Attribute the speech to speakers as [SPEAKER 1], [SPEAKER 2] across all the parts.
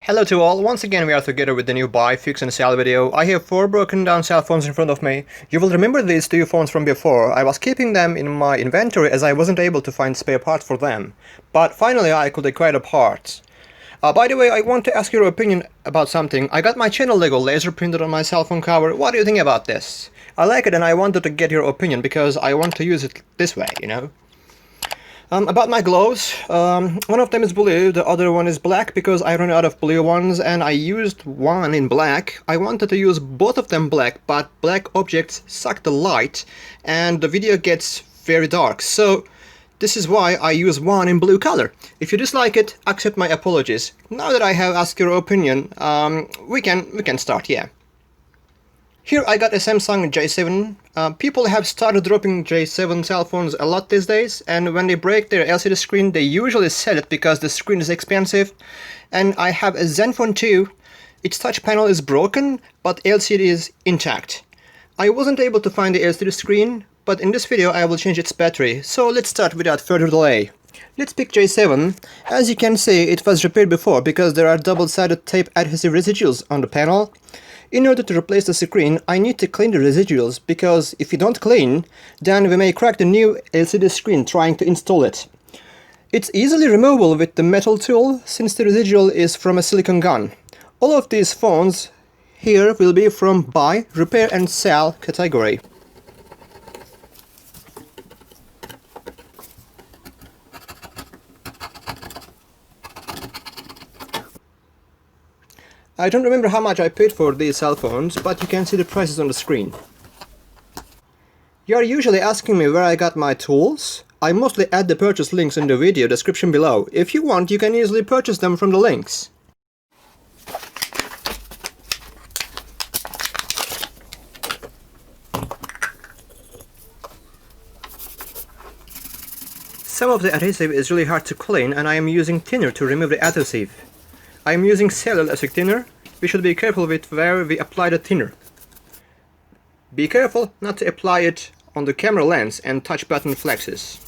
[SPEAKER 1] Hello to all, once again we are together with the new buy, fix and sell video. I have 4 broken down cell phones in front of me. You will remember these 2 phones from before. I was keeping them in my inventory as I wasn't able to find spare parts for them. But finally I could acquire the parts. By the way, I want to ask your opinion about something. I got my channel logo laser printed on my cell phone cover. What do you think about this? I like it and I wanted to get your opinion because I want to use it this way, you know? About my gloves, one of them is blue, the other one is black because I ran out of blue ones and I used one in black. I wanted to use both of them black, but black objects suck the light and the video gets very dark. So this is why I use one in blue color. If you dislike it, accept my apologies. Now that I have asked your opinion, we can start, yeah. Here I got a Samsung J7. People have started dropping J7 cell phones a lot these days, and when they break their LCD screen they usually sell it because the screen is expensive. And I have a Zenfone 2. Its touch panel is broken, but LCD is intact. I wasn't able to find the LCD screen, but in this video I will change its battery, so let's start without further delay. Let's pick J7. As you can see, it was repaired before because there are double-sided tape adhesive residuals on the panel. In order to replace the screen, I need to clean the residuals, because if you don't clean, then we may crack the new LCD screen trying to install it. It's easily removable with the metal tool, since the residual is from a silicone gun. All of these phones here will be from buy, repair and sell category. I don't remember how much I paid for these cell phones, but you can see the prices on the screen. You are usually asking me where I got my tools. I mostly add the purchase links in the video description below. If you want, you can easily purchase them from the links. Some of the adhesive is really hard to clean and I am using thinner to remove the adhesive. I am using cellulosic thinner. We should be careful with where we apply the thinner. Be careful not to apply it on the camera lens and touch button flexes.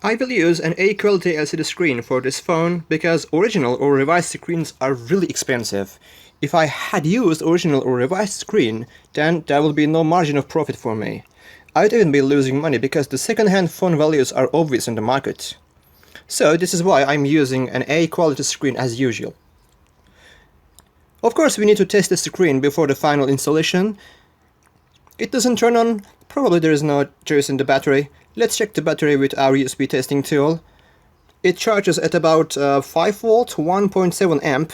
[SPEAKER 1] I will use an A-quality LCD screen for this phone because original or revised screens are really expensive. If I had used original or revised screen, then there will be no margin of profit for me. I'd even be losing money because the second-hand phone values are obvious in the market. So this is why I'm using an A-quality screen as usual. Of course we need to test the screen before the final installation. It doesn't turn on, probably there is no juice in the battery. Let's check the battery with our USB testing tool. It charges at about 5 volt, 1.7 amp.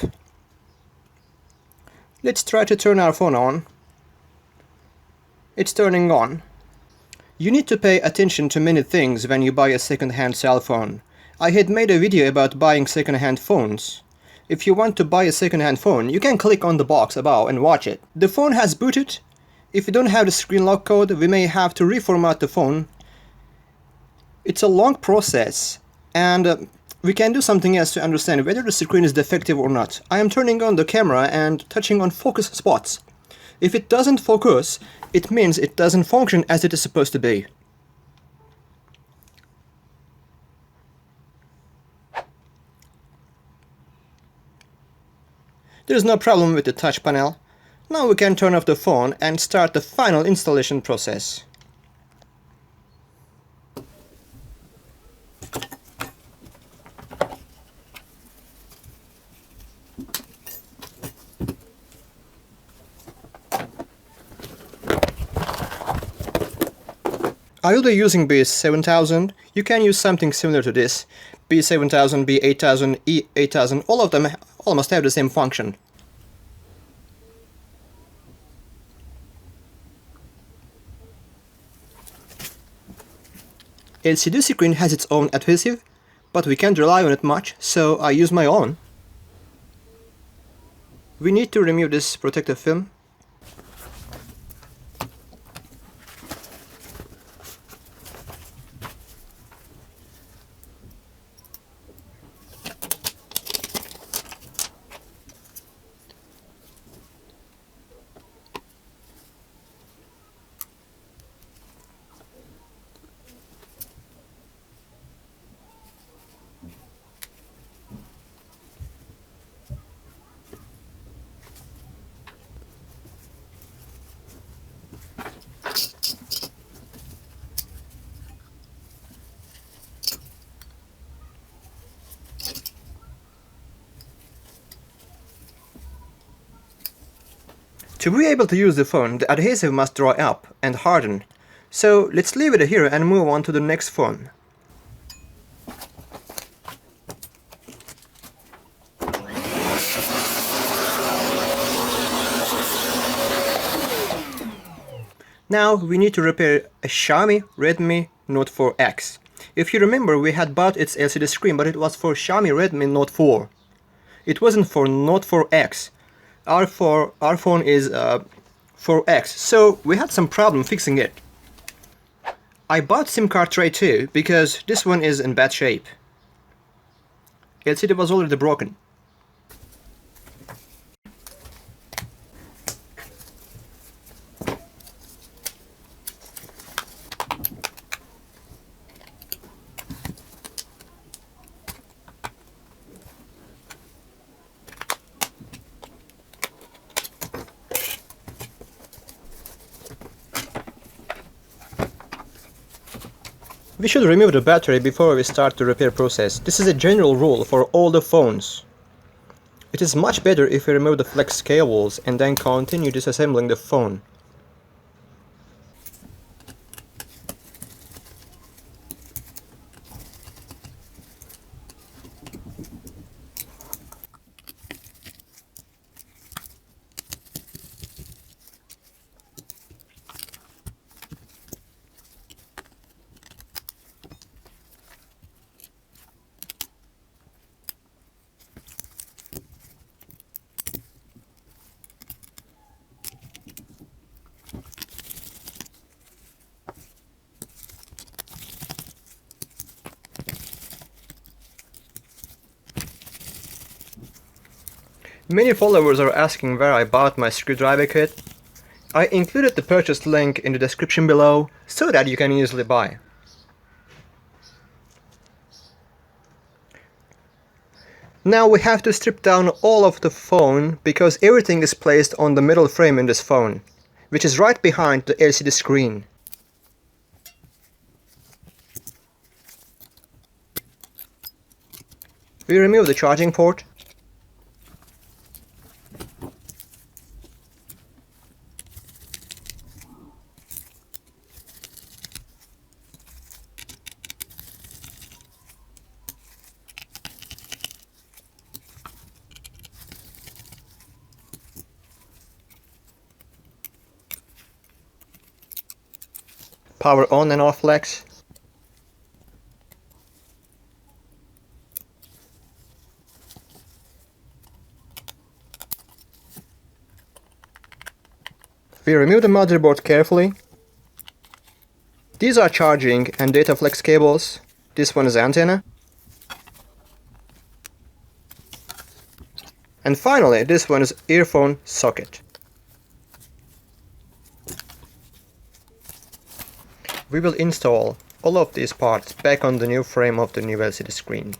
[SPEAKER 1] Let's try to turn our phone on. It's turning on. You need to pay attention to many things when you buy a second-hand cell phone. I had made a video about buying second-hand phones. If you want to buy a second-hand phone, you can click on the box above and watch it. The phone has booted. If you don't have the screen lock code, we may have to reformat the phone. It's a long process, and we can do something else to understand whether the screen is defective or not. I am turning on the camera and touching on focus spots. If it doesn't focus, it means it doesn't function as it is supposed to be. There is no problem with the touch panel. Now we can turn off the phone and start the final installation process. I will be using B7000. You can use something similar to this. B7000, B8000, E8000, all of them almost have the same function. LCD screen has its own adhesive, but we can't rely on it much, so I use my own. We need to remove this protective film. To be able to use the phone, the adhesive must dry up and harden. So let's leave it here and move on to the next phone. Now we need to repair a Xiaomi Redmi Note 4X. If you remember, we had bought its LCD screen, but it was for Xiaomi Redmi Note 4. It wasn't for Note 4X. Our phone is 4X, so we had some problem fixing it. I bought SIM card tray too, because this one is in bad shape. LCD was already broken. We should remove the battery before we start the repair process. This is a general rule for all the phones. It is much better if we remove the flex cables and then continue disassembling the phone. Many followers are asking where I bought my screwdriver kit. I included the purchase link in the description below so that you can easily buy. Now we have to strip down all of the phone because everything is placed on the middle frame in this phone, which is right behind the LCD screen. We remove the charging port. Power on and off flex. We remove the motherboard carefully. These are charging and data flex cables. This one is antenna. And finally, this one is earphone socket. We will install all of these parts back on the new frame of the new LCD screen.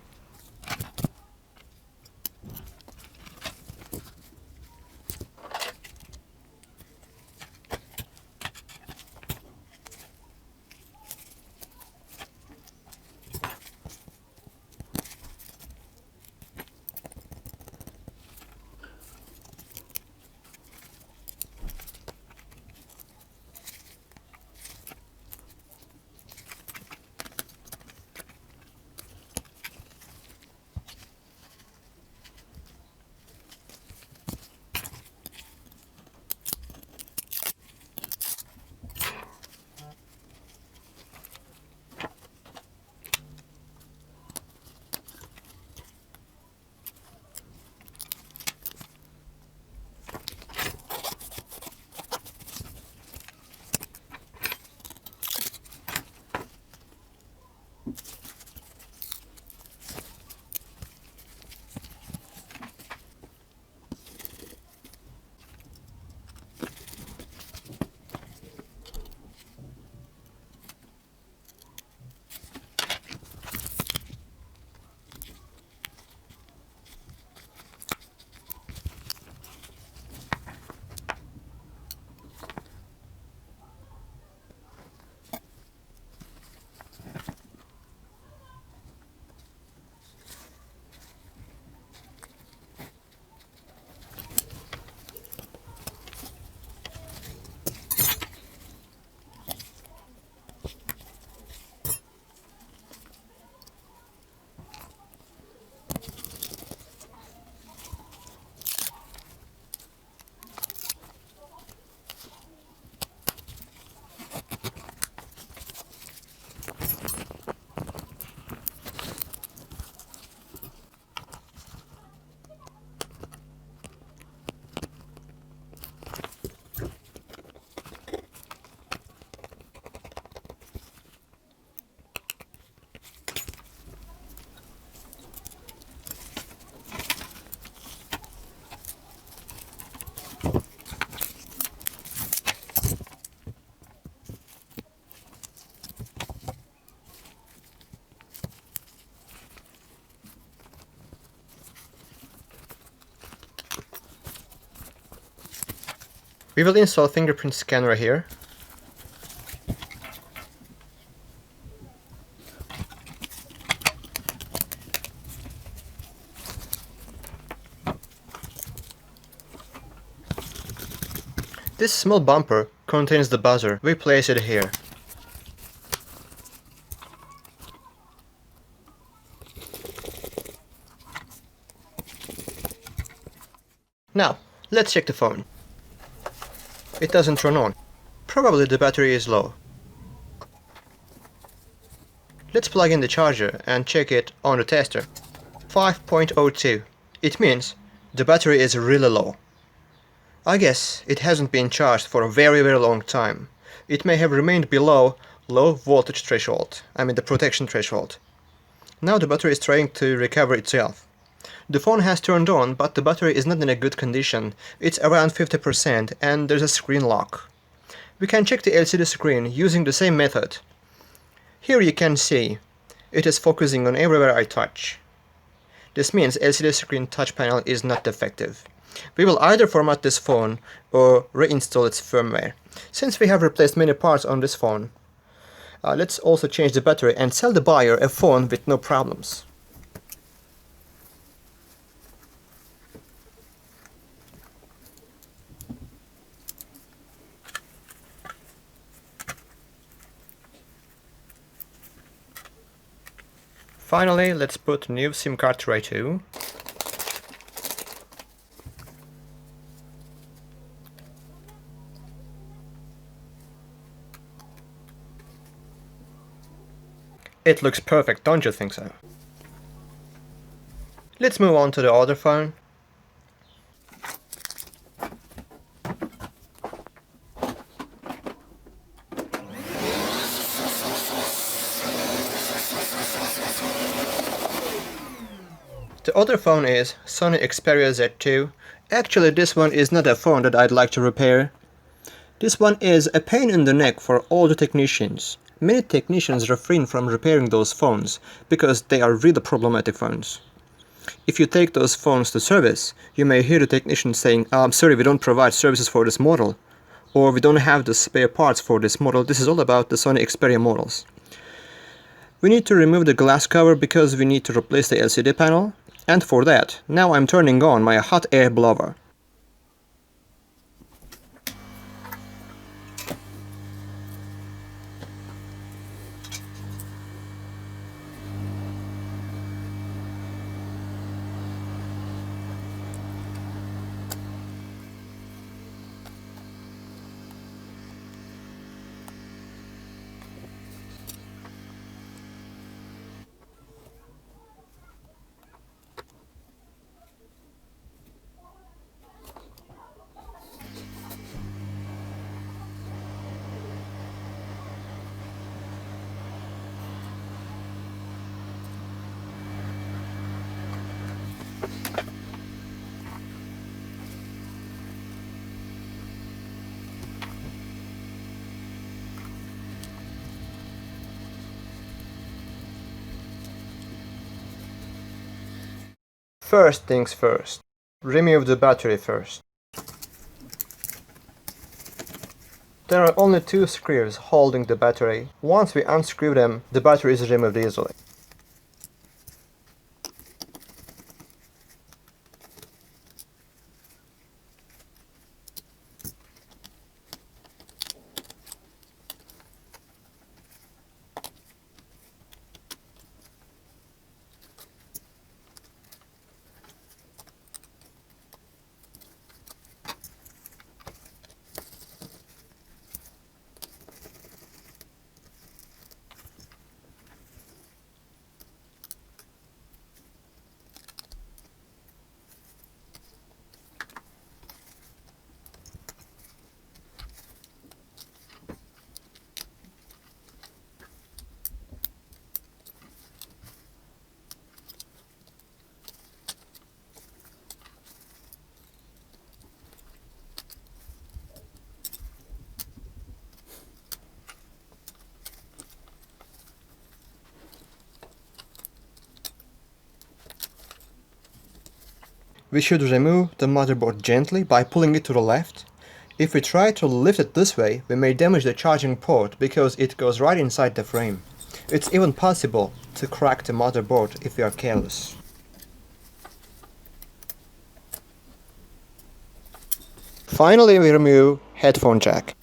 [SPEAKER 1] We will install fingerprint scanner here. This small bumper contains the buzzer. We place it here. Now, let's check the phone. It doesn't turn on. Probably the battery is low. Let's plug in the charger and check it on the tester. 5.02. It means the battery is really low. I guess it hasn't been charged for a very long time. It may have remained below low voltage threshold, the protection threshold. Now the battery is trying to recover itself. The phone has turned on, but the battery is not in a good condition. It's around 50% and there's a screen lock. We can check the LCD screen using the same method. Here you can see it is focusing on everywhere I touch. This means LCD screen touch panel is not defective. We will either format this phone or reinstall its firmware. Since we have replaced many parts on this phone, let's also change the battery and sell the buyer a phone with no problems. Finally, let's put new SIM card tray too. It looks perfect, don't you think so? Let's move on to the other phone. The other phone is Sony Xperia Z2. Actually, this one is not a phone that I'd like to repair. This one is a pain in the neck for all the technicians. Many technicians refrain from repairing those phones because they are really problematic phones. If you take those phones to service, you may hear the technician saying, I'm sorry, we don't provide services for this model, or we don't have the spare parts for this model. This is all about the Sony Xperia models. We need to remove the glass cover because we need to replace the LCD panel, and for that, now I'm turning on my hot air blower. First things first, remove the battery first. There are only two screws holding the battery. Once we unscrew them, the battery is removed easily. We should remove the motherboard gently by pulling it to the left. If we try to lift it this way, we may damage the charging port because it goes right inside the frame. It's even possible to crack the motherboard if we are careless. Finally, we remove headphone jack.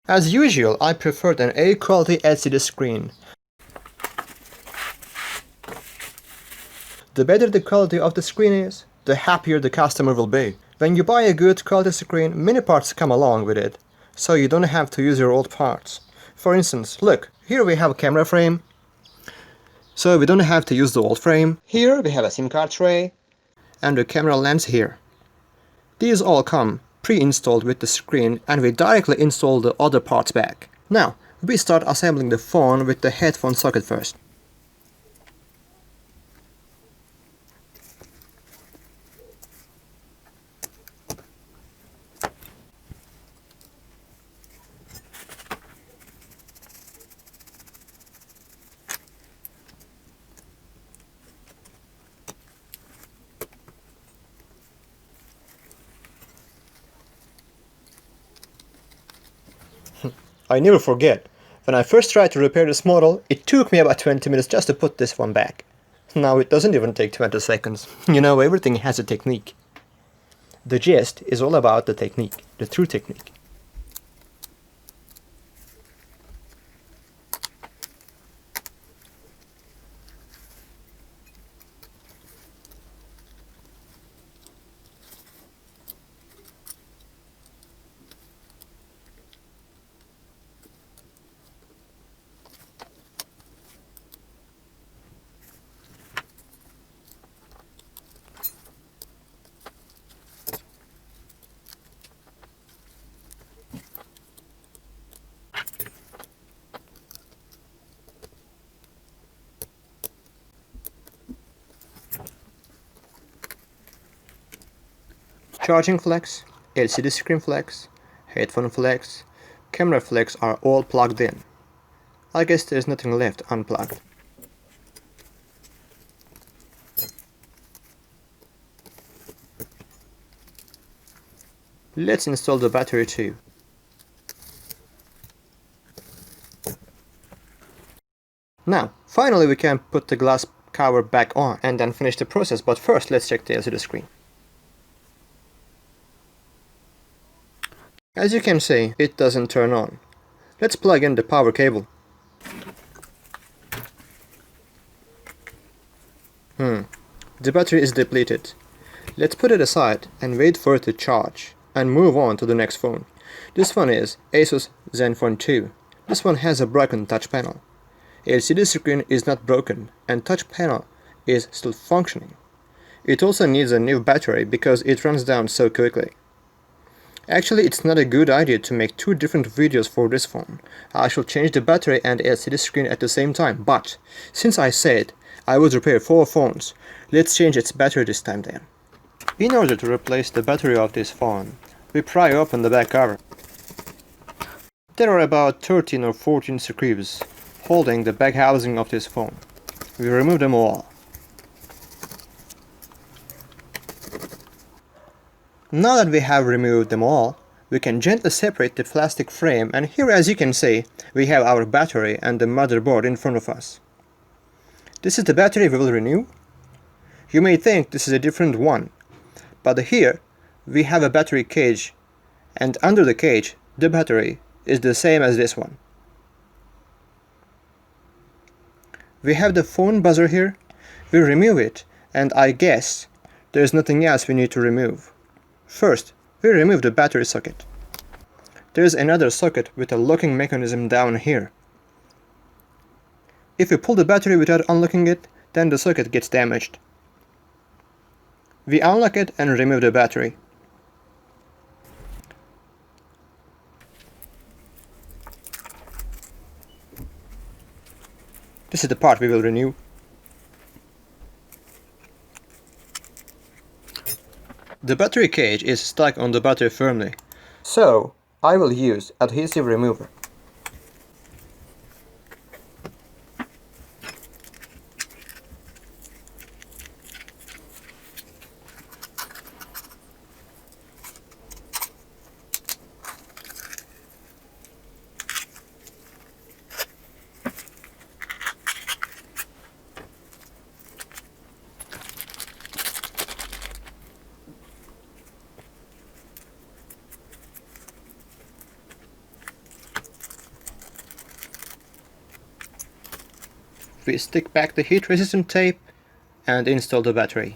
[SPEAKER 1] As usual, I preferred an A-quality LCD screen. The better the quality of the screen is, the happier the customer will be. When you buy a good quality screen, many parts come along with it, so you don't have to use your old parts. For instance, look, here we have a camera frame, so we don't have to use the old frame. Here we have a SIM card tray, and a camera lens here. These all come pre-installed with the screen, and we directly install the other parts back. Now, we start assembling the phone with the headphone socket first. I never forget, when I first tried to repair this model, it took me about 20 minutes just to put this one back. Now it doesn't even take 20 seconds. You know, everything has a technique. The gist is all about the technique, the true technique. Charging flex, LCD screen flex, headphone flex, camera flex are all plugged in. I guess there's nothing left unplugged. Let's install the battery too. Now, finally we can put the glass cover back on and then finish the process, but first let's check the LCD screen. As you can see, it doesn't turn on. Let's plug in the power cable. The battery is depleted. Let's put it aside and wait for it to charge and move on to the next phone. This one is Asus Zenfone 2. This one has a broken touch panel. LCD screen is not broken and touch panel is still functioning. It also needs a new battery because it runs down so quickly. Actually, it's not a good idea to make two different videos for this phone. I shall change the battery and LCD screen at the same time, but since I said I would repair 4 phones, let's change its battery this time then. In order to replace the battery of this phone, we pry open the back cover. There are about 13 or 14 screws holding the back housing of this phone. We remove them all. Now that we have removed them all, we can gently separate the plastic frame, and here, as you can see, we have our battery and the motherboard in front of us. This is the battery we will renew. You may think this is a different one, but here we have a battery cage, and under the cage the battery is the same as this one. We have the phone buzzer here. We remove it, and I guess there's nothing else we need to remove. First, we remove the battery socket. There's another socket with a locking mechanism down here. If we pull the battery without unlocking it, then the socket gets damaged. We unlock it and remove the battery. This is the part we will renew. The battery cage is stuck on the battery firmly, so I will use adhesive remover. we stick back the heat-resistant tape and install the battery.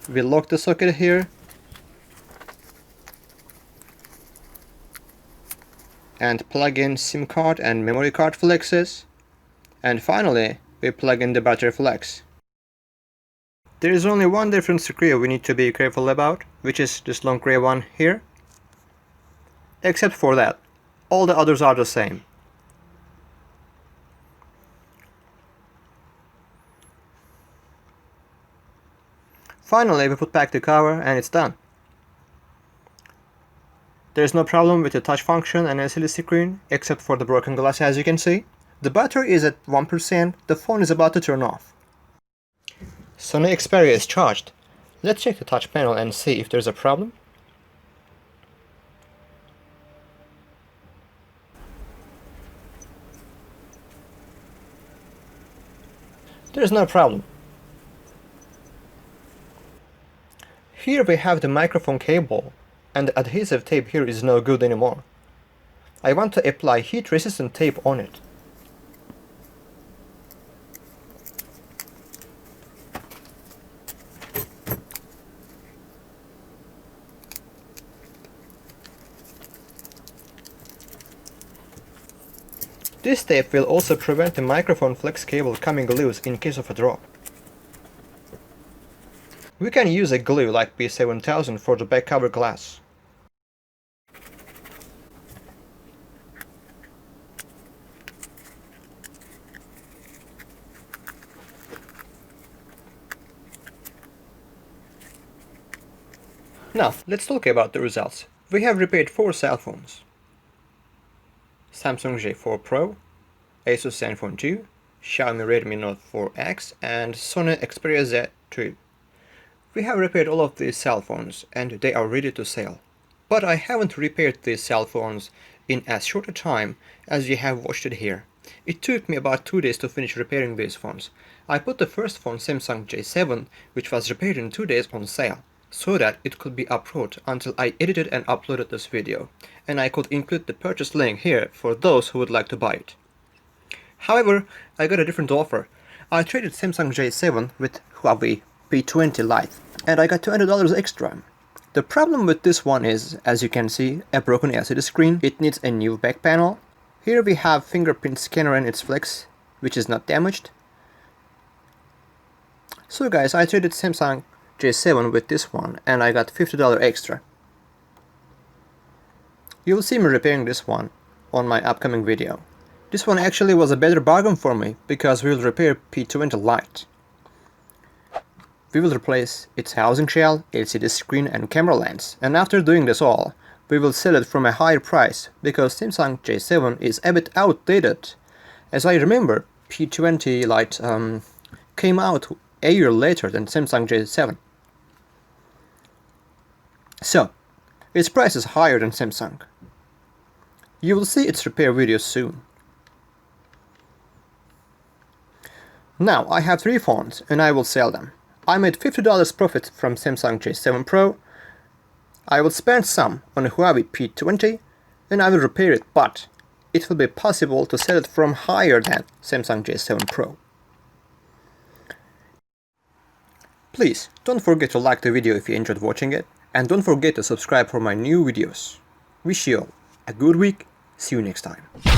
[SPEAKER 1] We lock the socket here and plug in SIM card and memory card flexes, and finally we plug in the battery flex. There is only one different screw we need to be careful about, which is this long gray one here. Except for that, all the others are the same. Finally, we put back the cover and it's done. There's no problem with the touch function and LCD screen, except for the broken glass, as you can see. The battery is at 1%, the phone is about to turn off. Sony Xperia is charged. Let's check the touch panel and see if there's a problem. There's no problem. Here we have the microphone cable, and the adhesive tape here is no good anymore. I want to apply heat-resistant tape on it. This tape will also prevent the microphone flex cable coming loose in case of a drop. We can use a glue like P7000 for the back cover glass. Now, let's talk about the results. We have repaired 4 cell phones: Samsung J4 Pro, Asus Zenfone 2, Xiaomi Redmi Note 4X, and Sony Xperia Z2. We have repaired all of these cell phones and they are ready to sell. But I haven't repaired these cell phones in as short a time as you have watched it here. It took me about 2 days to finish repairing these phones. I put the first phone, Samsung J7, which was repaired in 2 days, on sale, so that it could be uploaded until I edited and uploaded this video, and I could include the purchase link here for those who would like to buy it. However, I got a different offer. I traded Samsung J7 with Huawei P20 Lite, and I got $200 extra. The problem with this one is, as you can see, a broken LCD screen. It needs a new back panel. Here we have fingerprint scanner and its flex, which is not damaged. So guys, I traded Samsung J7 with this one and I got $50 extra. You will see me repairing this one on my upcoming video. This one actually was a better bargain for me because we will repair P20 Lite. We will replace its housing shell, LCD screen and camera lens, and after doing this all, we will sell it from a higher price because Samsung J7 is a bit outdated. As I remember, P20 Lite came out a year later than Samsung J7. So, its price is higher than Samsung. You will see its repair video soon. Now I have 3 phones and I will sell them. I made $50 profit from Samsung J7 Pro. I will spend some on a Huawei P20 and I will repair it, but it will be possible to sell it from higher than Samsung J7 Pro. Please don't forget to like the video if you enjoyed watching it, and don't forget to subscribe for my new videos. Wish you all a good week. See you next time.